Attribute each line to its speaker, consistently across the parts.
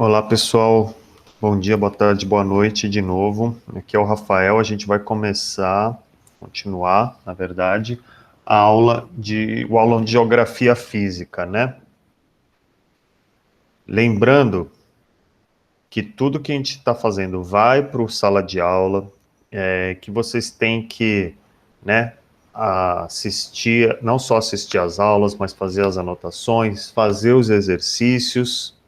Speaker 1: Olá pessoal, bom dia, boa tarde, boa noite de novo. Aqui é o Rafael. A gente vai continuar, na verdade, o aula de geografia física, né? Lembrando que tudo que a gente está fazendo vai para o sala de aula, que vocês têm que, né, assistir, não só assistir às aulas, mas fazer as anotações, fazer os exercícios,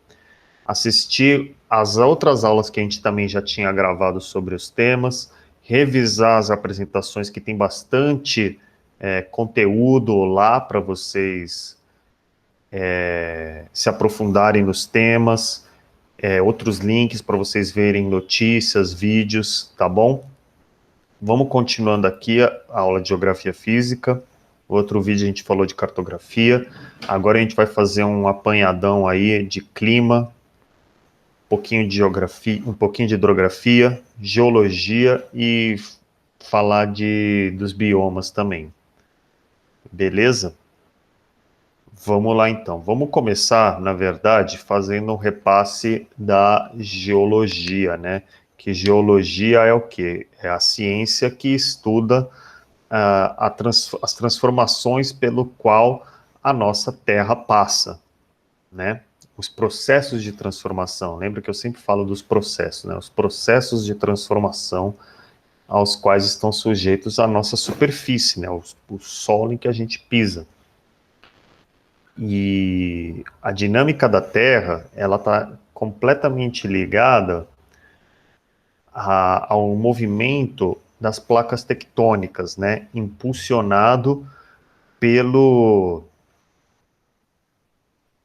Speaker 1: assistir as outras aulas que a gente também já tinha gravado sobre os temas, revisar as apresentações que tem bastante conteúdo lá para vocês se aprofundarem nos temas, outros links para vocês verem notícias, vídeos, tá bom? Vamos continuando aqui a aula de geografia física. Outro vídeo a gente falou de cartografia. Agora a gente vai fazer um apanhadão aí de clima, pouquinho de geografia, um pouquinho de hidrografia, geologia e falar dos biomas também. Beleza? Vamos lá então. Vamos começar, na verdade, fazendo um repasse da geologia, né? Que geologia é o quê? É a ciência que estuda as transformações pelo qual a nossa Terra passa, né? Os processos de transformação. Lembra que eu sempre falo dos processos, né? Os processos de transformação aos quais estão sujeitos a nossa superfície, né? O solo em que a gente pisa. E a dinâmica da Terra, ela está completamente ligada ao movimento das placas tectônicas, né? Impulsionado pelo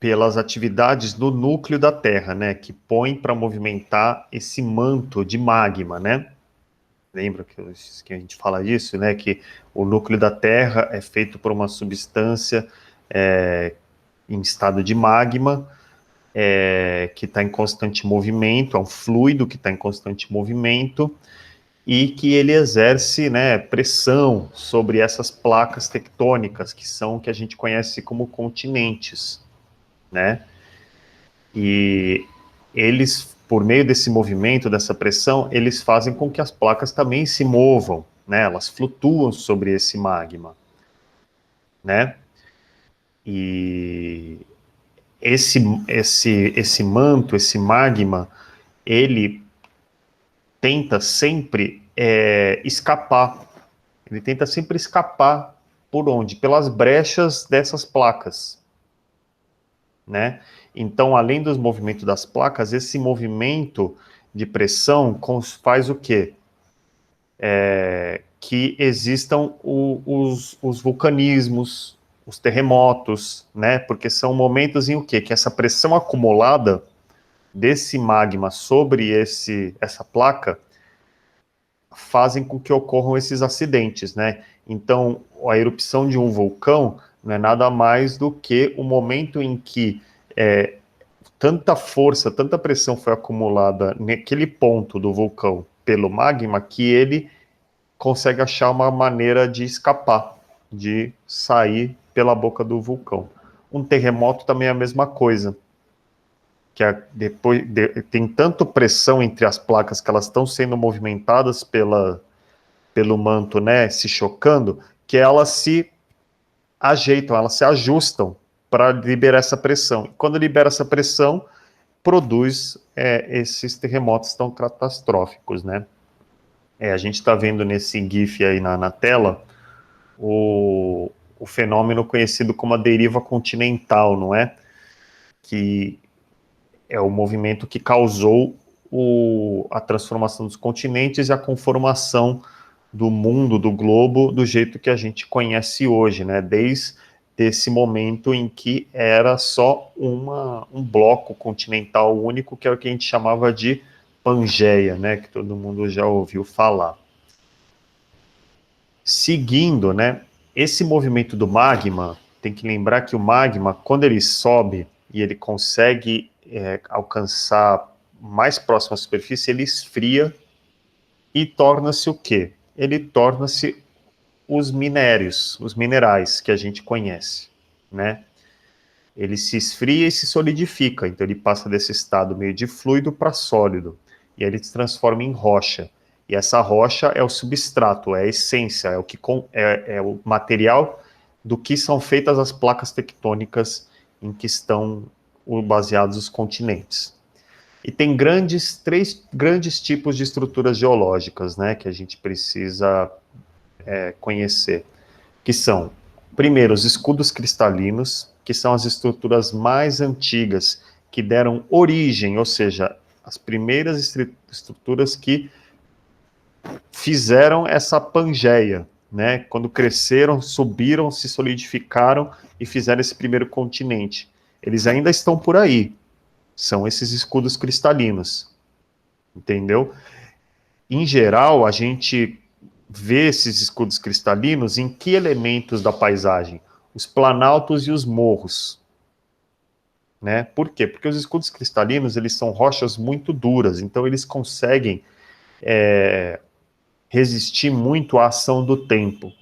Speaker 1: pelas atividades no núcleo da Terra, né, que põe para movimentar esse manto de magma, né? Lembra que a gente fala disso, né? Que o núcleo da Terra é feito por uma substância em estado de magma, que está em constante movimento, é um fluido que está em constante movimento e que ele exerce, né, pressão sobre essas placas tectônicas, que são o que a gente conhece como continentes, né? E eles, por meio desse movimento, dessa pressão, eles fazem com que as placas também se movam, né? Elas flutuam sobre esse magma, né? E esse manto, esse magma, ele tenta sempre escapar. Ele tenta sempre escapar por onde? Pelas brechas dessas placas, né? Então, além dos movimentos das placas, esse movimento de pressão faz o quê? Que existam os vulcanismos, os terremotos, né? Porque são momentos em o quê? Que essa pressão acumulada desse magma sobre essa placa fazem com que ocorram esses acidentes, né? Então, a erupção de um vulcão não é nada mais do que o momento em que tanta força, tanta pressão foi acumulada naquele ponto do vulcão pelo magma que ele consegue achar uma maneira de escapar, de sair pela boca do vulcão. Um terremoto também é a mesma coisa, que tem tanto pressão entre as placas que elas estão sendo movimentadas pelo manto, né, se chocando, que elas se ajeitam, elas se ajustam para liberar essa pressão. E quando libera essa pressão, produz esses terremotos tão catastróficos, né? A gente está vendo nesse GIF aí na tela o fenômeno conhecido como a deriva continental, não é? Que é o movimento que causou a transformação dos continentes e a conformação do mundo, do globo, do jeito que a gente conhece hoje, né? Desde esse momento em que era só um bloco continental único, que é o que a gente chamava de Pangeia, né? Que todo mundo já ouviu falar. Seguindo, né? Esse movimento do magma, tem que lembrar que o magma, quando ele sobe e ele consegue alcançar mais próximo à superfície, ele esfria e torna-se o quê? Ele torna-se os minérios, os minerais que a gente conhece, né? ele se esfria e se solidifica, então ele passa desse estado meio de fluido para sólido, e aí ele se transforma em rocha. E essa rocha é o substrato, é a essência, é o, é o material do que são feitas as placas tectônicas em que estão baseados os continentes. E tem três grandes tipos de estruturas geológicas, né, que a gente precisa conhecer, que são, primeiro, os escudos cristalinos, que são as estruturas mais antigas, que deram origem, ou seja, as primeiras estruturas que fizeram essa Pangeia, né? Quando cresceram, subiram, se solidificaram e fizeram esse primeiro continente. Eles ainda estão por aí. São esses escudos cristalinos. Entendeu? Em geral, a gente vê esses escudos cristalinos em que elementos da paisagem? Os planaltos e os morros. Né? Por quê? Porque os escudos cristalinos, eles são rochas muito duras, então eles conseguem resistir muito à ação do tempo.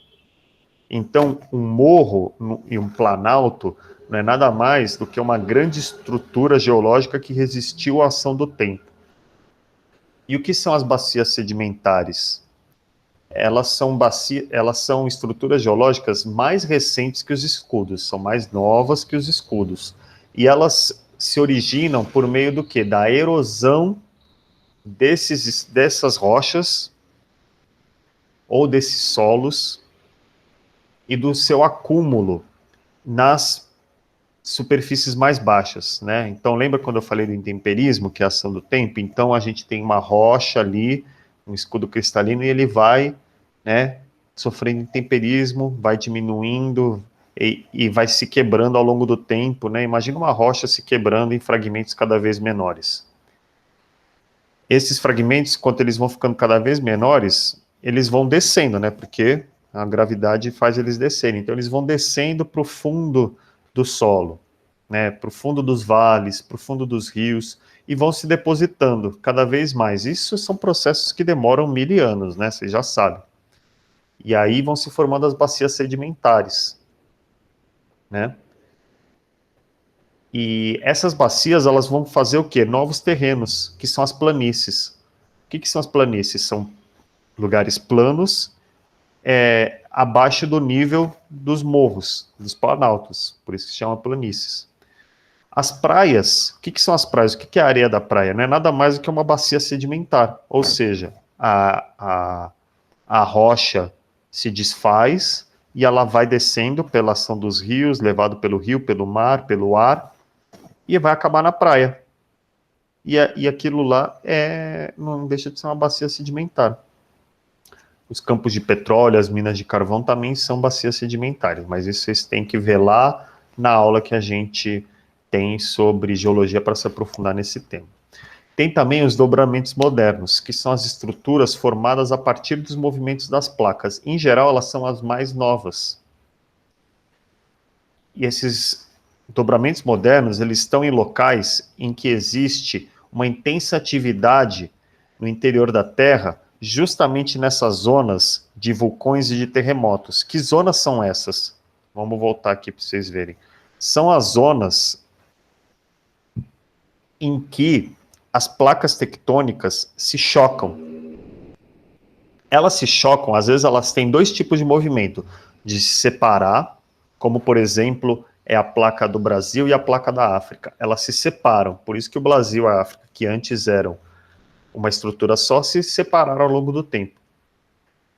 Speaker 1: Então, um morro e um planalto não é nada mais do que uma grande estrutura geológica que resistiu à ação do tempo. E o que são as bacias sedimentares? Elas são estruturas geológicas mais recentes que os escudos, são mais novas que os escudos. E elas se originam por meio do quê? Da erosão dessas rochas ou desses solos e do seu acúmulo nas superfícies mais baixas, né? Então, lembra quando eu falei do intemperismo, que é a ação do tempo? Então, a gente tem uma rocha ali, um escudo cristalino, e ele vai, né, sofrendo intemperismo, vai diminuindo e vai se quebrando ao longo do tempo, né? Imagina uma rocha se quebrando em fragmentos cada vez menores. Esses fragmentos, quando eles vão ficando cada vez menores, eles vão descendo, né? Porque a gravidade faz eles descerem. Então, eles vão descendo para o fundo do solo, né? Para o fundo dos vales, para o fundo dos rios, e vão se depositando cada vez mais. Isso são processos que demoram 1000 anos, né? Vocês já sabem. E aí vão se formando as bacias sedimentares, né? E essas bacias, elas vão fazer o quê? Novos terrenos, que são as planícies. O que são as planícies? São lugares planos, abaixo do nível dos morros, dos planaltos, por isso que se chama planícies. As praias, o que são as praias? O que é a areia da praia? Não é nada mais do que uma bacia sedimentar, ou seja, a rocha se desfaz e ela vai descendo pela ação dos rios, levado pelo rio, pelo mar, pelo ar, e vai acabar na praia. E aquilo lá não deixa de ser uma bacia sedimentar. Os campos de petróleo, as minas de carvão também são bacias sedimentares, mas isso vocês têm que ver lá na aula que a gente tem sobre geologia para se aprofundar nesse tema. Tem também os dobramentos modernos, que são as estruturas formadas a partir dos movimentos das placas. Em geral, elas são as mais novas. E esses dobramentos modernos, eles estão em locais em que existe uma intensa atividade no interior da Terra, justamente nessas zonas de vulcões e de terremotos. Que zonas são essas? Vamos voltar aqui para vocês verem. São as zonas em que as placas tectônicas se chocam. Elas se chocam, às vezes elas têm dois tipos de movimento, de se separar, como por exemplo, é a placa do Brasil e a placa da África. Elas se separam, por isso que o Brasil e a África, que antes eram uma estrutura só, se separaram ao longo do tempo.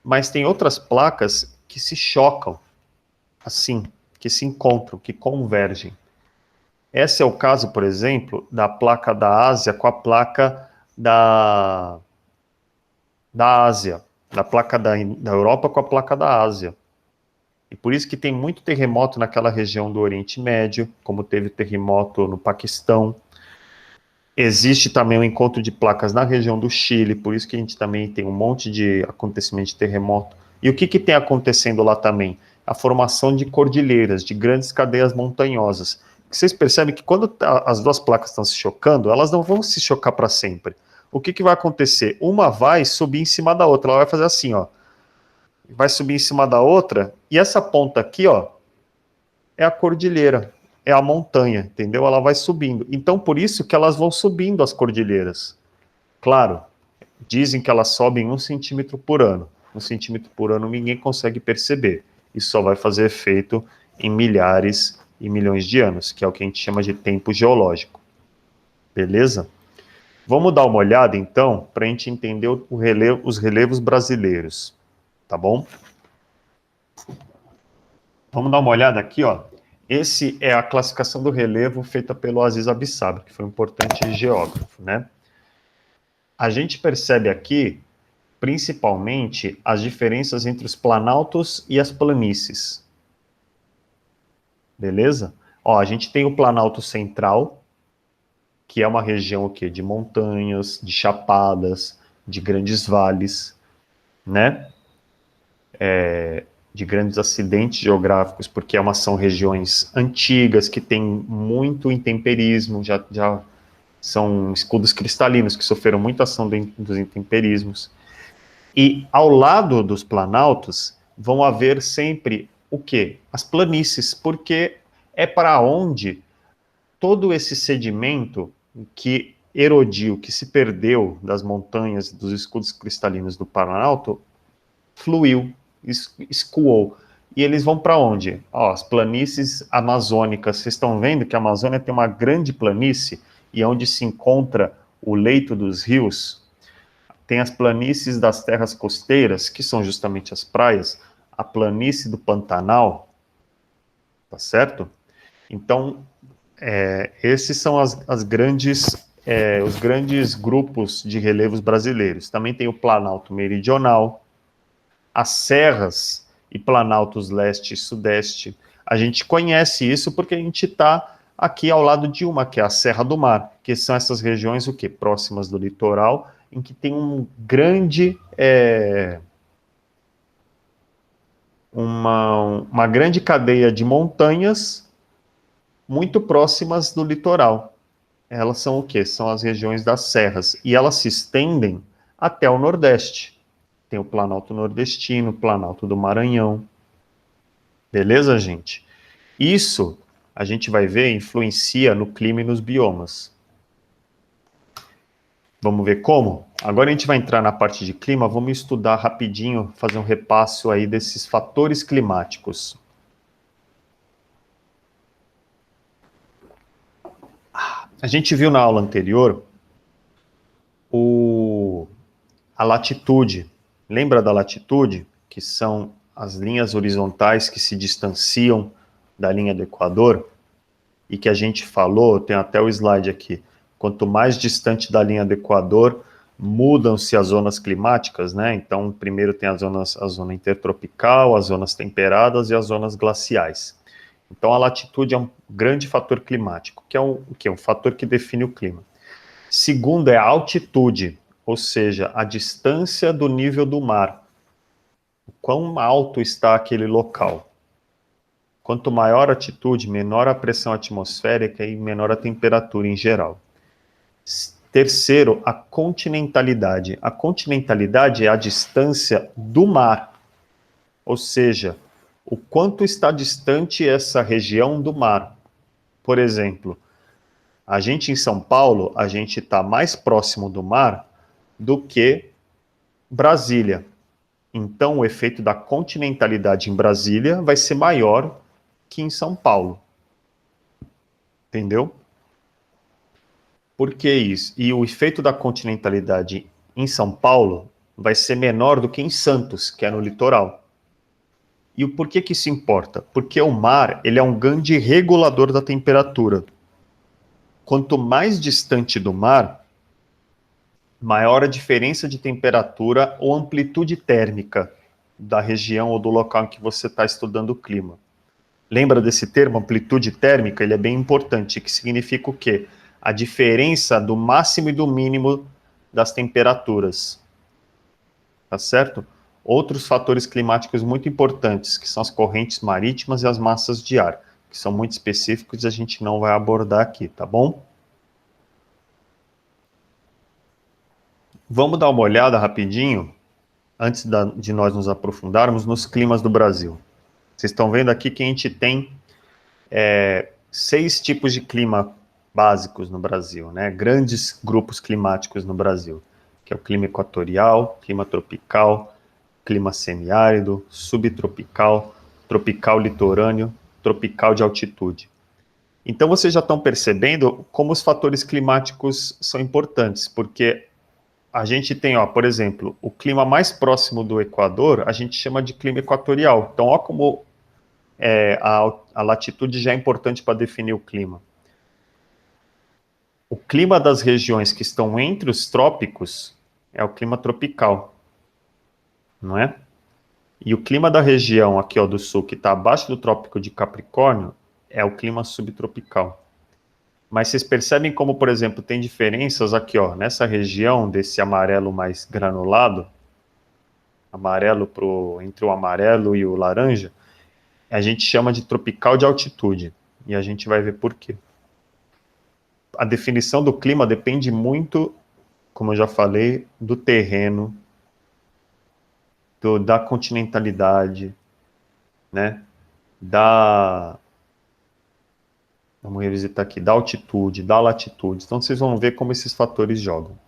Speaker 1: Mas tem outras placas que se chocam, assim, que se encontram, que convergem. Esse é o caso, por exemplo, da placa da Ásia com a placa da Ásia, da placa da Europa com a placa da Ásia. E por isso que tem muito terremoto naquela região do Oriente Médio, como teve terremoto no Paquistão. Existe também o encontro de placas na região do Chile, por isso que a gente também tem um monte de acontecimento de terremoto. E o que tem acontecendo lá também? A formação de cordilheiras, de grandes cadeias montanhosas. Vocês percebem que quando as duas placas estão se chocando, elas não vão se chocar para sempre. O que vai acontecer? Uma vai subir em cima da outra, ela vai fazer assim, ó. Vai subir em cima da outra, e essa ponta aqui, ó, é a cordilheira. é a montanha, entendeu? Ela vai subindo. Então, por isso que elas vão subindo as cordilheiras. Claro, dizem que elas sobem 1 centímetro por ano. 1 centímetro por ano ninguém consegue perceber. Isso só vai fazer efeito em milhares e milhões de anos, que é o que a gente chama de tempo geológico. Beleza? Vamos dar uma olhada, então, para a gente entender os relevos brasileiros. Tá bom? Vamos dar uma olhada aqui, ó. Esse é a classificação do relevo feita pelo Aziz Abissab, que foi um importante geógrafo, né? A gente percebe aqui, principalmente, as diferenças entre os planaltos e as planícies. Beleza? Ó, a gente tem o Planalto Central, que é uma região o quê? De montanhas, de chapadas, de grandes vales, né? De grandes acidentes geográficos, porque são regiões antigas, que têm muito intemperismo, já são escudos cristalinos, que sofreram muita ação dos intemperismos. E ao lado dos planaltos vão haver sempre o quê? As planícies, porque é para onde todo esse sedimento que erodiu, que se perdeu das montanhas, dos escudos cristalinos do Planalto, fluiu, escoou. E eles vão para onde? Ó, as planícies amazônicas. Vocês estão vendo que a Amazônia tem uma grande planície, e onde se encontra o leito dos rios, tem as planícies das terras costeiras, que são justamente as praias, a planície do Pantanal, tá certo? Então, esses são os grandes grupos de relevos brasileiros. Também tem o Planalto Meridional, as serras e planaltos leste e sudeste. A gente conhece isso porque a gente está aqui ao lado de uma, que é a Serra do Mar, que são essas regiões o quê? Próximas do litoral, em que tem uma grande cadeia de montanhas muito próximas do litoral. Elas são o quê? São as regiões das serras, e elas se estendem até o Nordeste. Tem o Planalto Nordestino, o Planalto do Maranhão. Beleza, gente? Isso, a gente vai ver, influencia no clima e nos biomas. Vamos ver como? Agora a gente vai entrar na parte de clima, vamos estudar rapidinho, fazer um repasso aí desses fatores climáticos. A gente viu na aula anterior a latitude. Lembra da latitude? Que são as linhas horizontais que se distanciam da linha do Equador, e que a gente falou, tem até o slide aqui, quanto mais distante da linha do Equador, mudam-se as zonas climáticas, né? Então, primeiro tem a zona intertropical, as zonas temperadas e as zonas glaciais. Então, a latitude é um grande fator climático, que é um fator que define o clima. Segundo é a altitude, ou seja, a distância do nível do mar. O quão alto está aquele local. Quanto maior a altitude, menor a pressão atmosférica e menor a temperatura em geral. Terceiro, a continentalidade. A continentalidade é a distância do mar, ou seja, o quanto está distante essa região do mar. Por exemplo, a gente em São Paulo, a gente está mais próximo do mar do que Brasília. Então, o efeito da continentalidade em Brasília vai ser maior que em São Paulo. Entendeu? Por que isso? E o efeito da continentalidade em São Paulo vai ser menor do que em Santos, que é no litoral. E o porquê que isso importa? Porque o mar, ele é um grande regulador da temperatura. Quanto mais distante do mar, maior a diferença de temperatura ou amplitude térmica da região ou do local em que você está estudando o clima. Lembra desse termo, amplitude térmica? Ele é bem importante, que significa o quê? A diferença do máximo e do mínimo das temperaturas. Tá certo? Outros fatores climáticos muito importantes, que são as correntes marítimas e as massas de ar, que são muito específicos e a gente não vai abordar aqui, tá bom? Vamos dar uma olhada rapidinho, antes de nós nos aprofundarmos, nos climas do Brasil. Vocês estão vendo aqui que a gente tem 6 tipos de clima básicos no Brasil, né? Grandes grupos climáticos no Brasil, que é o clima equatorial, clima tropical, clima semiárido, subtropical, tropical litorâneo, tropical de altitude. Então vocês já estão percebendo como os fatores climáticos são importantes, porque a gente tem, ó, por exemplo, o clima mais próximo do Equador, a gente chama de clima equatorial. Então, ó como a latitude já é importante para definir o clima. O clima das regiões que estão entre os trópicos é o clima tropical, não é? E o clima da região aqui, ó, do sul, que está abaixo do trópico de Capricórnio, é o clima subtropical. Mas vocês percebem como, por exemplo, tem diferenças aqui, ó, nessa região desse amarelo mais granulado, entre o amarelo e o laranja, a gente chama de tropical de altitude. E a gente vai ver por quê. A definição do clima depende muito, como eu já falei, do terreno, da continentalidade, né? Vamos revisitar aqui, da altitude, da latitude. Então vocês vão ver como esses fatores jogam.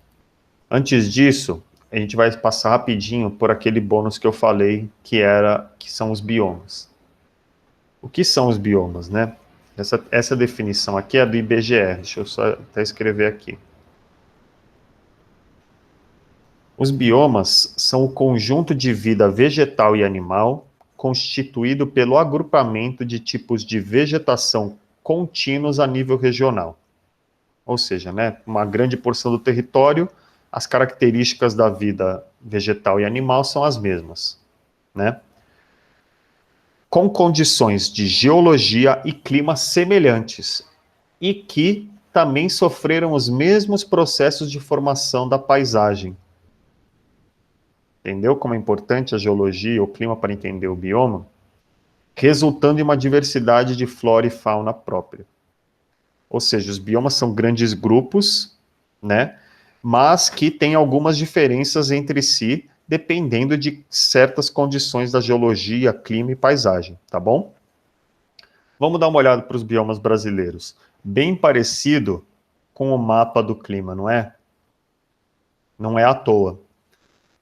Speaker 1: Antes disso, a gente vai passar rapidinho por aquele bônus que eu falei, que são os biomas. O que são os biomas, né? Essa definição aqui é do IBGE, deixa eu só até escrever aqui. Os biomas são o conjunto de vida vegetal e animal constituído pelo agrupamento de tipos de vegetação contínuos a nível regional. Ou seja, né, uma grande porção do território, as características da vida vegetal e animal são as mesmas, né? Com condições de geologia e clima semelhantes, e que também sofreram os mesmos processos de formação da paisagem. Entendeu como é importante a geologia e o clima para entender o bioma? Resultando em uma diversidade de flora e fauna própria. Ou seja, os biomas são grandes grupos, né, mas que têm algumas diferenças entre si, dependendo de certas condições da geologia, clima e paisagem, tá bom? Vamos dar uma olhada para os biomas brasileiros. Bem parecido com o mapa do clima, não é? Não é à toa.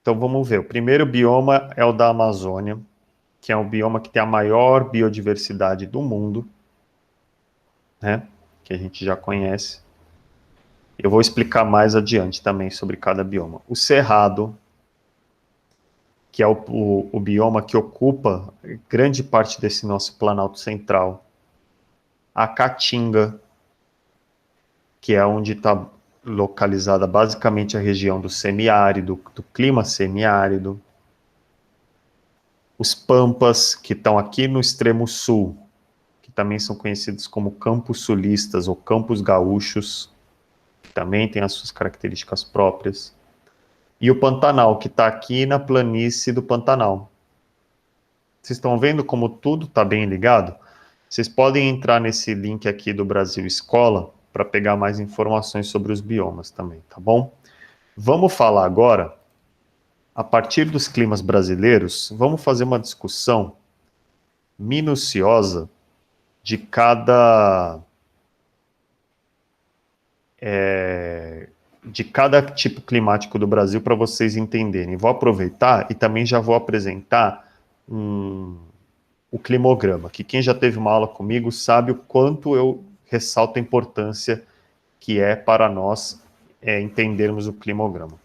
Speaker 1: Então vamos ver. O primeiro bioma é o da Amazônia, que é um bioma que tem a maior biodiversidade do mundo, né? Que a gente já conhece. Eu vou explicar mais adiante também sobre cada bioma. O Cerrado, que é o bioma que ocupa grande parte desse nosso Planalto Central. A Caatinga, que é onde está localizada basicamente a região do semiárido, do clima semiárido. Os Pampas, que estão aqui no extremo sul, que também são conhecidos como Campos Sulistas ou Campos Gaúchos, que também tem as suas características próprias. E o Pantanal, que está aqui na planície do Pantanal. Vocês estão vendo como tudo está bem ligado? Vocês podem entrar nesse link aqui do Brasil Escola para pegar mais informações sobre os biomas também, tá bom? Vamos falar agora, a partir dos climas brasileiros, vamos fazer uma discussão minuciosa de cada tipo climático do Brasil para vocês entenderem. Vou aproveitar e também já vou apresentar o climograma, que quem já teve uma aula comigo sabe o quanto eu ressalto a importância que é para nós entendermos o climograma.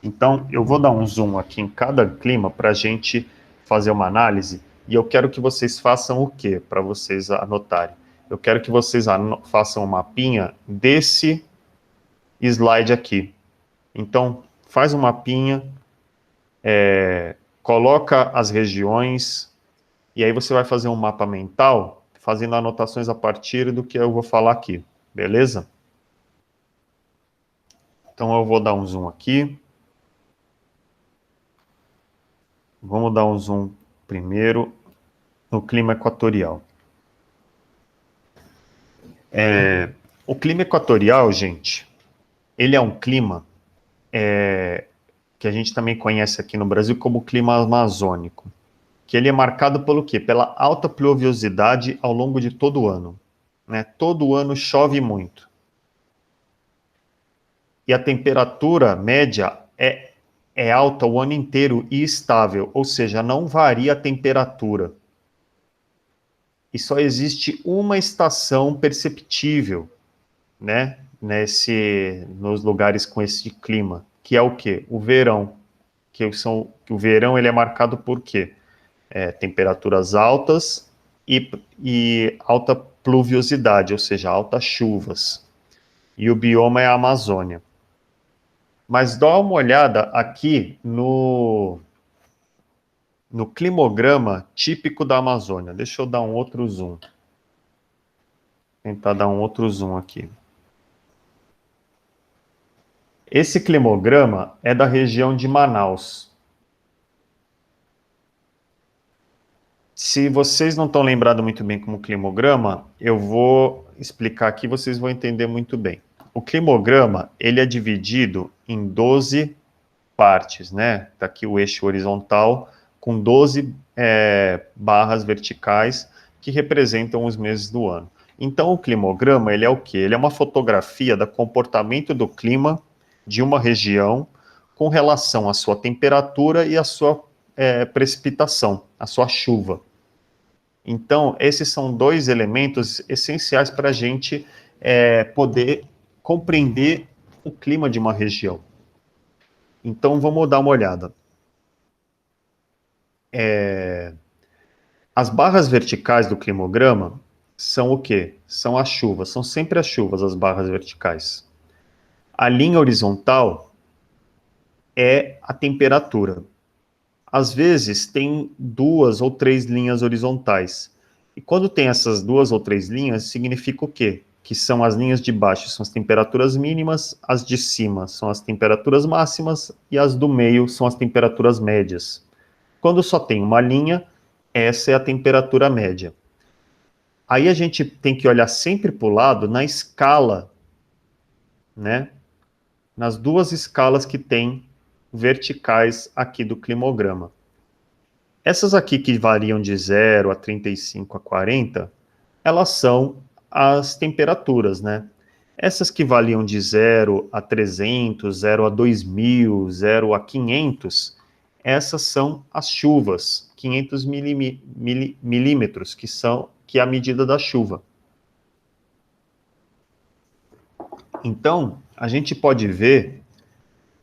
Speaker 1: Então, eu vou dar um zoom aqui em cada clima para a gente fazer uma análise, e eu quero que vocês façam o quê? Para vocês anotarem. Eu quero que vocês façam um mapinha desse slide aqui. Então, faz um mapinha, coloca as regiões, e aí você vai fazer um mapa mental, fazendo anotações a partir do que eu vou falar aqui, beleza? Então eu vou dar um zoom aqui. Vamos dar um zoom primeiro no clima equatorial. O clima equatorial, gente, ele é um clima que a gente também conhece aqui no Brasil como clima amazônico, que ele é marcado pelo quê? Pela alta pluviosidade ao longo de todo o ano. né? Todo ano chove muito. E a temperatura média é alta o ano inteiro e estável, ou seja, não varia a temperatura. E só existe uma estação perceptível, né, nos lugares com esse clima, que é o quê? O verão. O verão ele é marcado por quê? Temperaturas altas e alta pluviosidade, ou seja, altas chuvas. E o bioma é a Amazônia. Mas dá uma olhada aqui no climograma típico da Amazônia. Deixa eu dar um outro zoom. Tentar dar um outro zoom aqui. Esse climograma é da região de Manaus. Se vocês não estão lembrados muito bem como climograma, eu vou explicar aqui, vocês vão entender muito bem. O climograma, ele é dividido em 12 partes, né? Tá aqui o eixo horizontal com 12 barras verticais que representam os meses do ano. Então, o climograma, ele é o quê? Ele é uma fotografia do comportamento do clima de uma região com relação à sua temperatura e à sua precipitação, à sua chuva. Então, esses são dois elementos essenciais para a gente poder compreender o clima de uma região. Então, vamos dar uma olhada. As barras verticais do climograma são o quê? São as chuvas, são sempre as chuvas, as barras verticais. A linha horizontal é a temperatura. Às vezes tem 2 ou 3 linhas horizontais. E quando tem essas 2 ou 3 linhas, significa o quê? Que são as linhas de baixo, são as temperaturas mínimas, as de cima são as temperaturas máximas e as do meio são as temperaturas médias. Quando só tem uma linha, essa é a temperatura média. Aí a gente tem que olhar sempre para o lado na escala, né? Nas duas escalas que tem verticais aqui do climograma. Essas aqui que variam de 0 a 35 a 40, elas são as temperaturas, né? Essas que variam de 0 a 300, 0 a 2000, 0 a 500, essas são as chuvas, 500 milímetros, que é a medida da chuva. Então, a gente pode ver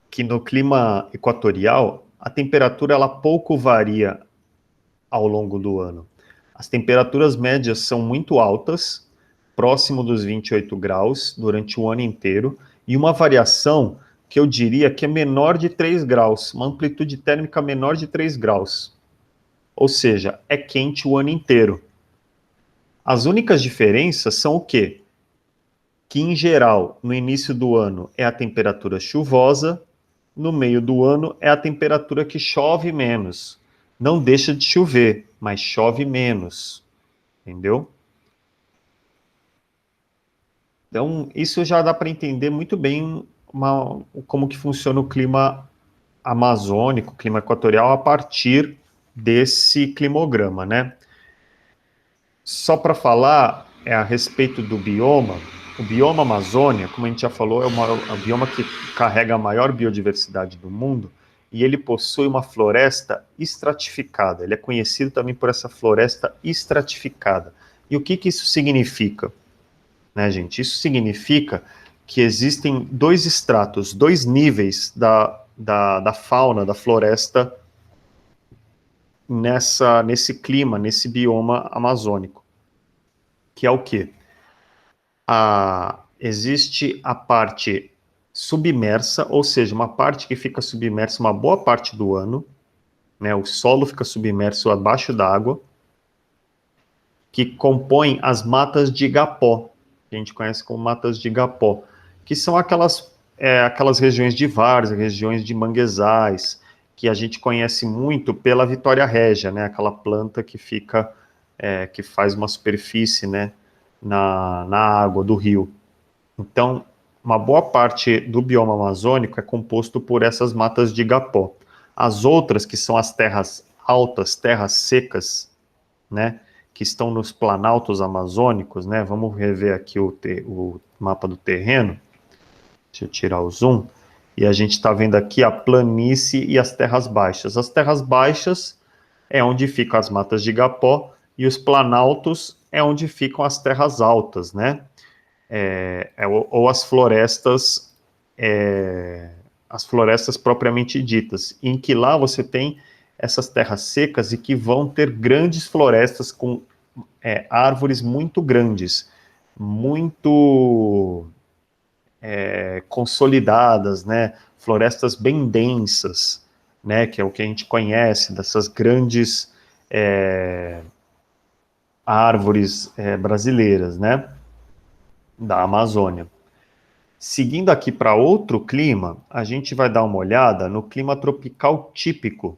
Speaker 1: que no clima equatorial, a temperatura ela pouco varia ao longo do ano. As temperaturas médias são muito altas, próximo dos 28 graus, durante o ano inteiro, e uma variação que eu diria que é menor de 3 graus, uma amplitude térmica menor de 3 graus. Ou seja, é quente o ano inteiro. As únicas diferenças são o quê? Que, em geral, no início do ano é a temperatura chuvosa, no meio do ano é a temperatura que chove menos. Não deixa de chover, mas chove menos. Entendeu? Então, isso já dá para entender muito bem como que funciona o clima amazônico, o clima equatorial, a partir desse climograma, né? Só para falar a respeito do bioma, o bioma Amazônia, como a gente já falou, é o bioma que carrega a maior biodiversidade do mundo e ele possui uma floresta estratificada. Ele é conhecido também por essa floresta estratificada. E o que isso significa? Né, gente? Isso significa que existem dois estratos, dois níveis da fauna, da floresta nesse clima, nesse bioma amazônico, que é o quê? Existe a parte submersa, ou seja, uma parte que fica submersa uma boa parte do ano, né, o solo fica submerso abaixo d'água, que compõe as matas de igapó, que a gente conhece como matas de igapó, que são aquelas regiões de várzea, regiões de manguezais, que a gente conhece muito pela Vitória régia, né, aquela planta que fica, que faz uma superfície, né, na água do rio. Então, uma boa parte do bioma amazônico é composto por essas matas de igapó. As outras, que são as terras altas, terras secas, né, que estão nos planaltos amazônicos, né? Vamos rever aqui o mapa do terreno. Deixa eu tirar o zoom. E a gente está vendo aqui a planície e as terras baixas. As terras baixas é onde ficam as matas de igapó, e os planaltos é onde ficam as terras altas, né? Ou as florestas propriamente ditas, em que lá você tem essas terras secas e que vão ter grandes florestas com árvores muito grandes, muito consolidadas, né? Florestas bem densas, né? Que é o que a gente conhece dessas grandes árvores brasileiras, né? Da Amazônia. Seguindo aqui para outro clima, a gente vai dar uma olhada no clima tropical típico,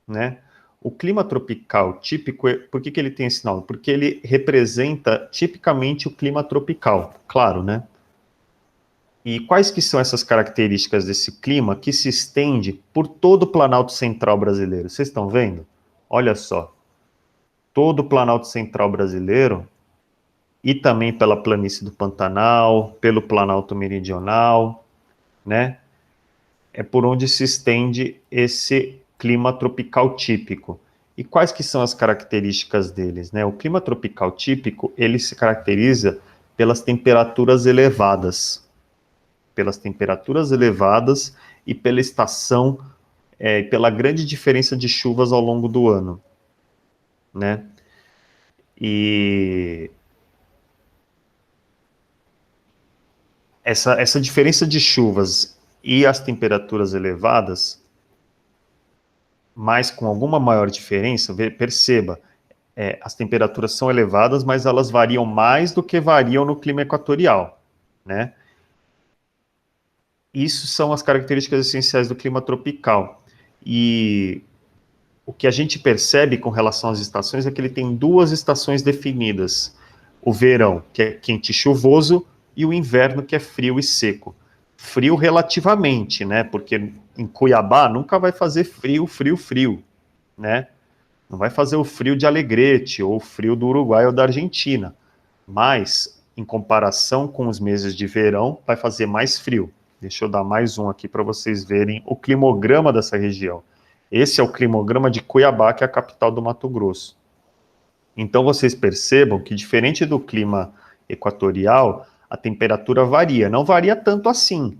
Speaker 1: né? O clima tropical típico, por que ele tem esse nome? Porque ele representa tipicamente o clima tropical, claro, né? E quais que são essas características desse clima que se estende por todo o Planalto Central brasileiro? Vocês estão vendo? Olha só, todo o Planalto Central brasileiro e também pela planície do Pantanal, pelo Planalto Meridional, né? É por onde se estende esse clima tropical típico. E quais que são as características deles, né? O clima tropical típico, ele se caracteriza pelas temperaturas elevadas, e pela estação, pela grande diferença de chuvas ao longo do ano, né? E essa diferença de chuvas e as temperaturas elevadas, mas com alguma maior diferença, perceba, as temperaturas são elevadas, mas elas variam mais do que variam no clima equatorial, né? Isso são as características essenciais do clima tropical. E o que a gente percebe com relação às estações é que ele tem duas estações definidas. O verão, que é quente e chuvoso, e o inverno, que é frio e seco. Frio relativamente, né? Porque em Cuiabá nunca vai fazer frio, né? Não vai fazer o frio de Alegrete, ou o frio do Uruguai ou da Argentina. Mas, em comparação com os meses de verão, vai fazer mais frio. Deixa eu dar mais um aqui para vocês verem o climograma dessa região. Esse é o climograma de Cuiabá, que é a capital do Mato Grosso. Então, vocês percebam que, diferente do clima equatorial, a temperatura varia. Não varia tanto assim,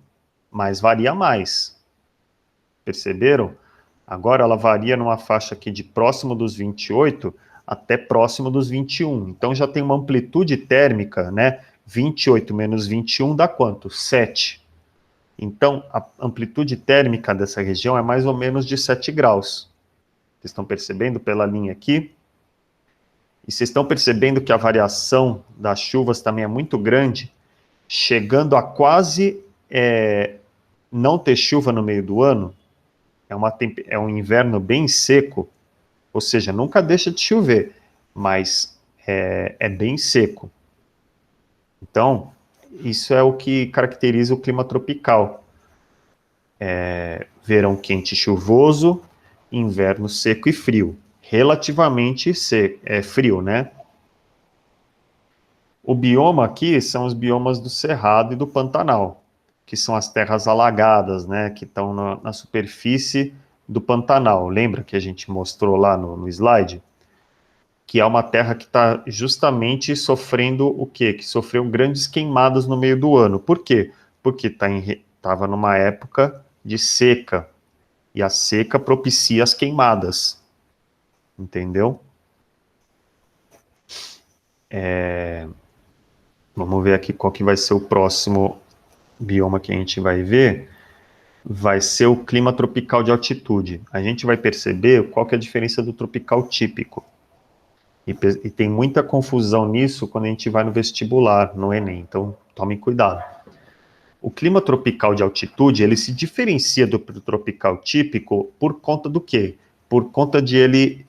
Speaker 1: mas varia mais. Perceberam? Agora ela varia numa faixa aqui de próximo dos 28 até próximo dos 21. Então já tem uma amplitude térmica, né? 28 menos 21 dá quanto? 7. Então a amplitude térmica dessa região é mais ou menos de 7 graus. Vocês estão percebendo pela linha aqui? E vocês estão percebendo que a variação das chuvas também é muito grande, chegando a quase não ter chuva no meio do ano. É um inverno bem seco, ou seja, nunca deixa de chover, mas é bem seco. Então, isso é o que caracteriza o clima tropical. Verão quente e chuvoso, inverno seco e frio. Relativamente frio, né? O bioma aqui são os biomas do Cerrado e do Pantanal, que são as terras alagadas, né, que estão na superfície do Pantanal. Lembra que a gente mostrou lá no slide? Que é uma terra que está justamente sofrendo o quê? Que sofreu grandes queimadas no meio do ano. Por quê? Porque estava numa época de seca, e a seca propicia as queimadas. Entendeu? Vamos ver aqui qual que vai ser o próximo bioma que a gente vai ver. Vai ser o clima tropical de altitude. A gente vai perceber qual que é a diferença do tropical típico. E tem muita confusão nisso quando a gente vai no vestibular, no Enem, então tomem cuidado. O clima tropical de altitude, ele se diferencia do tropical típico por conta do quê? Por conta de ele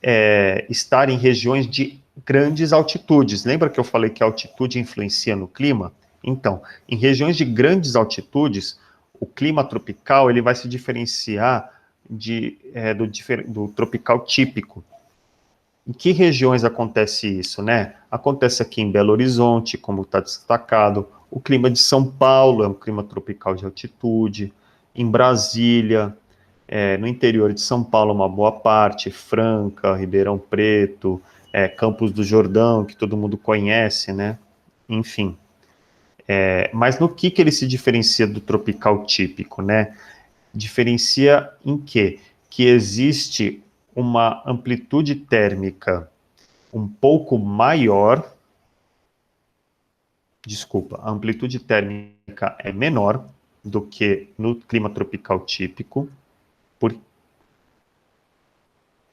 Speaker 1: estar em regiões de grandes altitudes. Lembra que eu falei que a altitude influencia no clima? Então, em regiões de grandes altitudes, o clima tropical ele vai se diferenciar do tropical típico. Em que regiões acontece isso, né? Acontece aqui em Belo Horizonte, como está destacado. O clima de São Paulo é um clima tropical de altitude. Em Brasília, no interior de São Paulo, uma boa parte. Franca, Ribeirão Preto, Campos do Jordão, que todo mundo conhece, né? Enfim. Mas no que ele se diferencia do tropical típico, né? Diferencia em quê? Que existe uma amplitude térmica um pouco maior, desculpa, a amplitude térmica é menor do que no clima tropical típico, por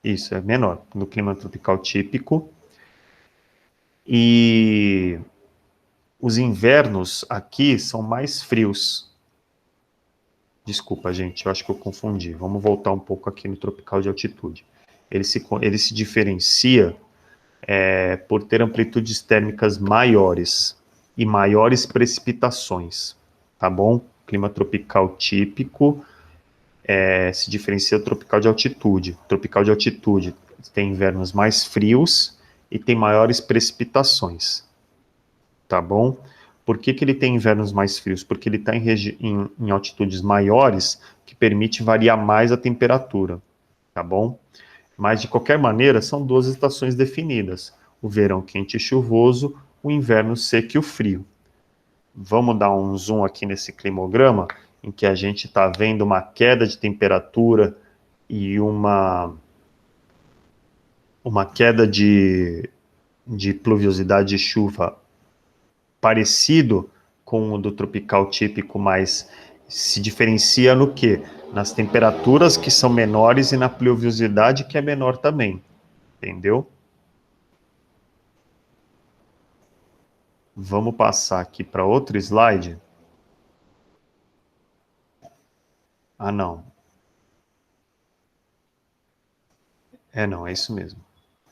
Speaker 1: isso é menor no clima tropical típico, e os invernos aqui são mais frios. Desculpa, gente, eu acho que eu confundi. Vamos voltar um pouco aqui no tropical de altitude. Ele se diferencia por ter amplitudes térmicas maiores e maiores precipitações, tá bom? Clima tropical típico se diferencia do tropical de altitude. O tropical de altitude tem invernos mais frios e tem maiores precipitações, tá bom? Por que ele tem invernos mais frios? Porque ele está em altitudes maiores, que permite variar mais a temperatura, tá bom? Mas, de qualquer maneira, são duas estações definidas. O verão quente e chuvoso, o inverno seco e o frio. Vamos dar um zoom aqui nesse climograma, em que a gente está vendo uma queda de temperatura e uma queda de pluviosidade de chuva parecido com o do tropical típico, mas se diferencia no quê? Nas temperaturas que são menores e na pluviosidade que é menor também, entendeu? Vamos passar aqui para outro slide. Ah, não. Não, é isso mesmo.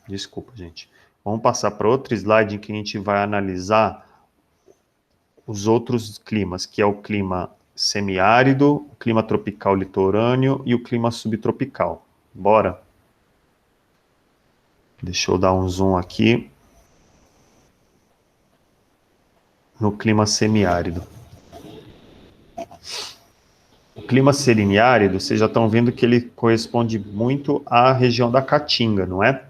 Speaker 1: Desculpa, gente. Vamos passar para outro slide em que a gente vai analisar os outros climas, que é o clima semiárido, o clima tropical litorâneo e o clima subtropical. Bora? Deixa eu dar um zoom aqui no clima semiárido. O clima semiárido, vocês já estão vendo que ele corresponde muito à região da Caatinga, não é?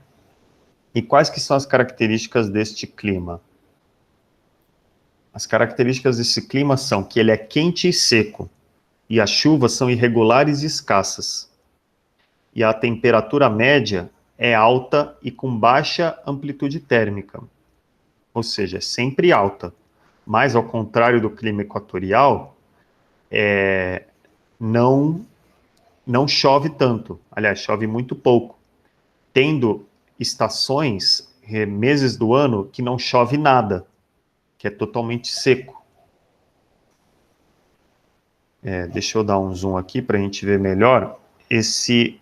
Speaker 1: E quais que são as características deste clima? As características desse clima são que ele é quente e seco, e as chuvas são irregulares e escassas. E a temperatura média é alta e com baixa amplitude térmica, ou seja, é sempre alta. Mas, ao contrário do clima equatorial, não, não chove tanto. Aliás, chove muito pouco, tendo estações, meses do ano, que não chove nada, que é totalmente seco. Deixa eu dar um zoom aqui para a gente ver melhor esse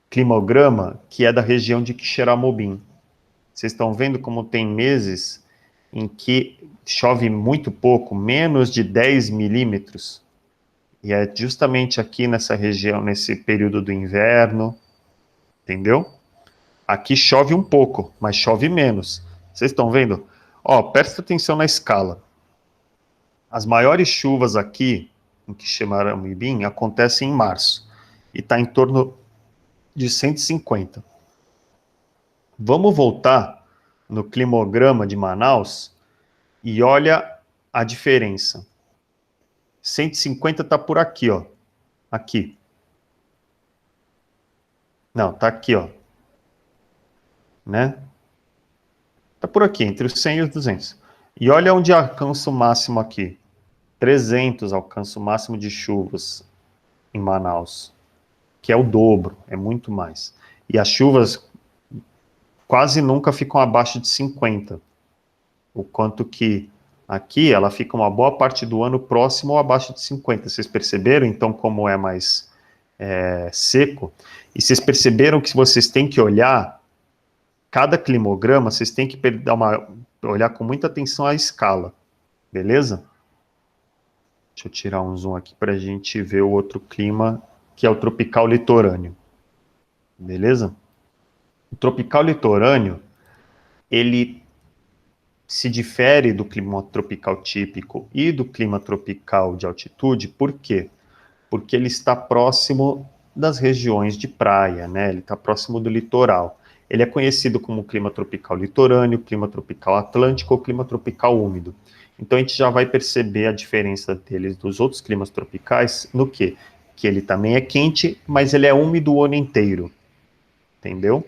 Speaker 1: climograma que é da região de Quixeramobim. Vocês estão vendo como tem meses em que chove muito pouco, menos de 10 milímetros, e é justamente aqui nessa região, nesse período do inverno, entendeu? Aqui chove um pouco, mas chove menos. Vocês estão vendo? Ó, presta atenção na escala. As maiores chuvas aqui, em Quixeramobim, acontecem em março, e está em torno de 150. Vamos voltar no climograma de Manaus e olha a diferença. 150 está por aqui, ó. Aqui. Não, está aqui, ó. Né? Está por aqui, entre os 100 e os 200. E olha onde alcança o máximo aqui. 300 alcança o máximo de chuvas em Manaus, que é o dobro, é muito mais. E as chuvas quase nunca ficam abaixo de 50. O quanto que aqui ela fica uma boa parte do ano próximo ou abaixo de 50. Vocês perceberam, então, como é mais seco? E vocês perceberam que vocês têm que olhar cada climograma, vocês têm que olhar com muita atenção à escala, beleza? Deixa eu tirar um zoom aqui para a gente ver o outro clima, que é o tropical litorâneo, beleza? O tropical litorâneo, ele se difere do clima tropical típico e do clima tropical de altitude, por quê? Porque ele está próximo das regiões de praia, né? Ele está próximo do litoral. Ele é conhecido como clima tropical litorâneo, clima tropical atlântico ou clima tropical úmido. Então a gente já vai perceber a diferença deles dos outros climas tropicais no quê? Que ele também é quente, mas ele é úmido o ano inteiro, entendeu?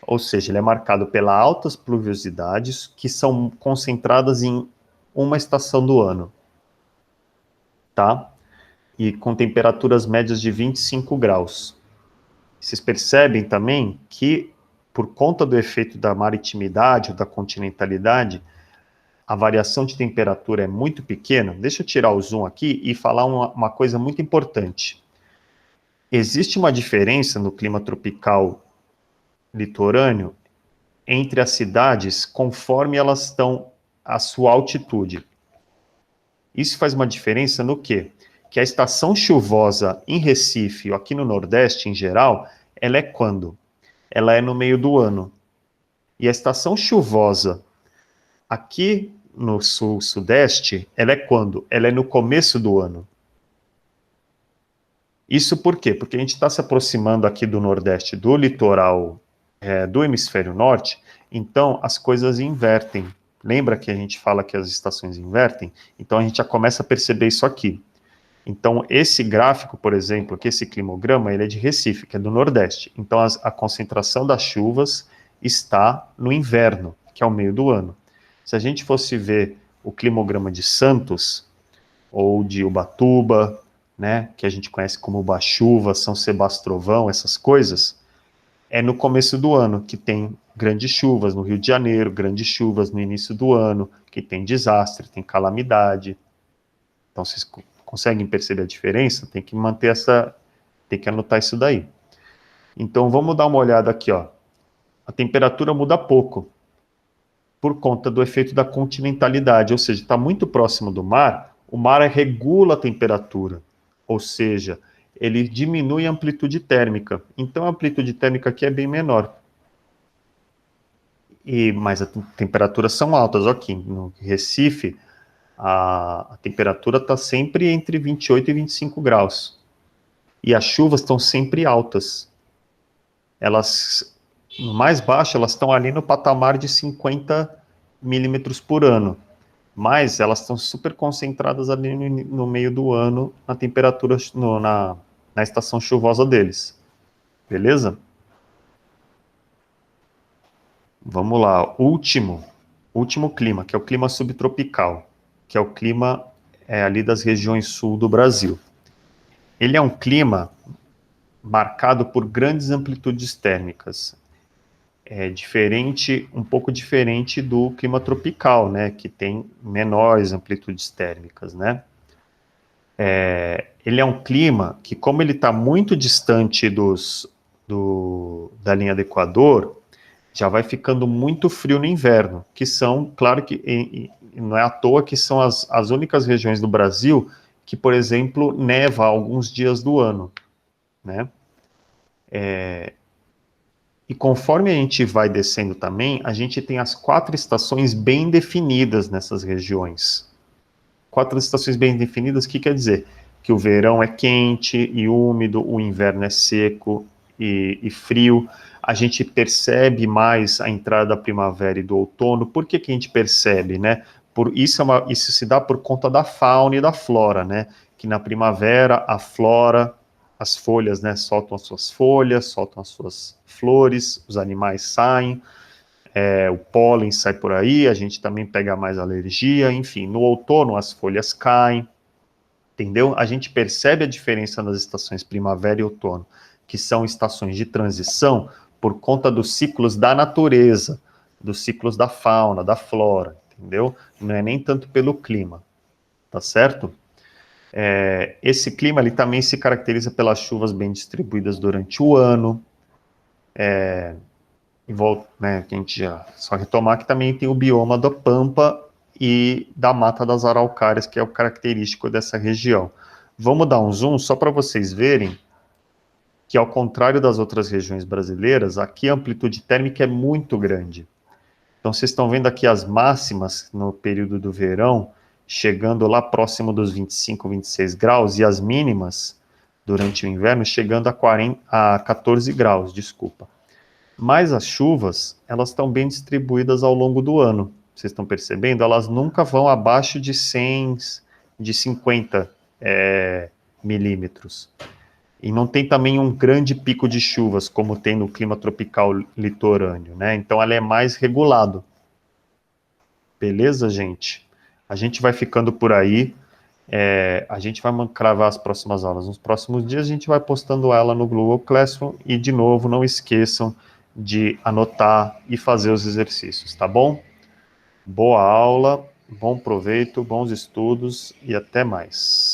Speaker 1: Ou seja, ele é marcado pelas altas pluviosidades que são concentradas em uma estação do ano, tá? E com temperaturas médias de 25 graus. Vocês percebem também que, por conta do efeito da maritimidade ou da continentalidade, a variação de temperatura é muito pequena. Deixa eu tirar o zoom aqui e falar uma coisa muito importante. Existe uma diferença no clima tropical litorâneo entre as cidades conforme elas estão à sua altitude. Isso faz uma diferença no quê? Que a estação chuvosa em Recife, ou aqui no Nordeste em geral, ela é quando? Ela é no meio do ano. E a estação chuvosa aqui no Sul-Sudeste, ela é quando? Ela é no começo do ano. Isso por quê? Porque a gente está se aproximando aqui do Nordeste, do litoral do hemisfério norte, então as coisas invertem. Lembra que a gente fala que as estações invertem? Então a gente já começa a perceber isso aqui. Então esse gráfico, por exemplo, aqui esse climograma, ele é de Recife, que é do Nordeste. Então a concentração das chuvas está no inverno, que é o meio do ano. Se a gente fosse ver o climograma de Santos, ou de Ubatuba, né, que a gente conhece como Uba-chuva, São Sebastrovão, essas coisas, é no começo do ano que tem grandes chuvas no Rio de Janeiro, grandes chuvas no início do ano, que tem desastre, tem calamidade. Então vocês conseguem perceber a diferença? Tem que manter tem que anotar isso daí. Então vamos dar uma olhada aqui, ó. A temperatura muda pouco por conta do efeito da continentalidade, ou seja, está muito próximo do mar, o mar regula a temperatura, ou seja, ele diminui a amplitude térmica. Então a amplitude térmica aqui é bem menor. Mas as temperaturas são altas. Aqui no Recife, a temperatura está sempre entre 28 e 25 graus. E as chuvas estão sempre altas. Elas, no mais baixo, elas estão ali no patamar de 50 milímetros por ano. Mas elas estão super concentradas ali no meio do ano, na temperatura, na estação chuvosa deles. Beleza? Vamos lá, último clima, que é o clima subtropical, que é o clima ali das regiões sul do Brasil. Ele é um clima marcado por grandes amplitudes térmicas. É diferente, um pouco diferente do clima tropical, né, que tem menores amplitudes térmicas, né. Ele é um clima que, como ele está muito distante da linha do Equador, já vai ficando muito frio no inverno, que são, claro que não é à toa que são as únicas regiões do Brasil que, por exemplo, neva alguns dias do ano, né? E conforme a gente vai descendo também, a gente tem as 4 estações bem definidas nessas regiões. 4 estações bem definidas, o que quer dizer? Que o verão é quente e úmido, o inverno é seco e frio. A gente percebe mais a entrada da primavera e do outono. Por que que a gente percebe, né? Isso se dá por conta da fauna e da flora, né? Que na primavera a flora, as folhas, né, soltam as suas folhas, soltam as suas flores, os animais saem, o pólen sai por aí, a gente também pega mais alergia, enfim, no outono as folhas caem, entendeu? A gente percebe a diferença nas estações primavera e outono, que são estações de transição por conta dos ciclos da natureza, dos ciclos da fauna, da flora, entendeu? Não é nem tanto pelo clima, tá certo? Esse clima ele também se caracteriza pelas chuvas bem distribuídas durante o ano, né, que a gente já só retomar que também tem o bioma da Pampa e da Mata das Araucárias, que é o característico dessa região. Vamos dar um zoom só para vocês verem que, ao contrário das outras regiões brasileiras, aqui a amplitude térmica é muito grande. Então, vocês estão vendo aqui as máximas no período do verão, chegando lá próximo dos 25, 26 graus, e as mínimas durante o inverno chegando a 14 graus, desculpa. Mas as chuvas, elas estão bem distribuídas ao longo do ano. Vocês estão percebendo? Elas nunca vão abaixo de 100, de 50 milímetros. E não tem também um grande pico de chuvas, como tem no clima tropical litorâneo, né? Então ela é mais regulado. Beleza, gente? A gente vai ficando por aí. A gente vai cravar as próximas aulas. Nos próximos dias a gente vai postando ela no Google Classroom. E, de novo, não esqueçam de anotar e fazer os exercícios, tá bom? Boa aula, bom proveito, bons estudos e até mais.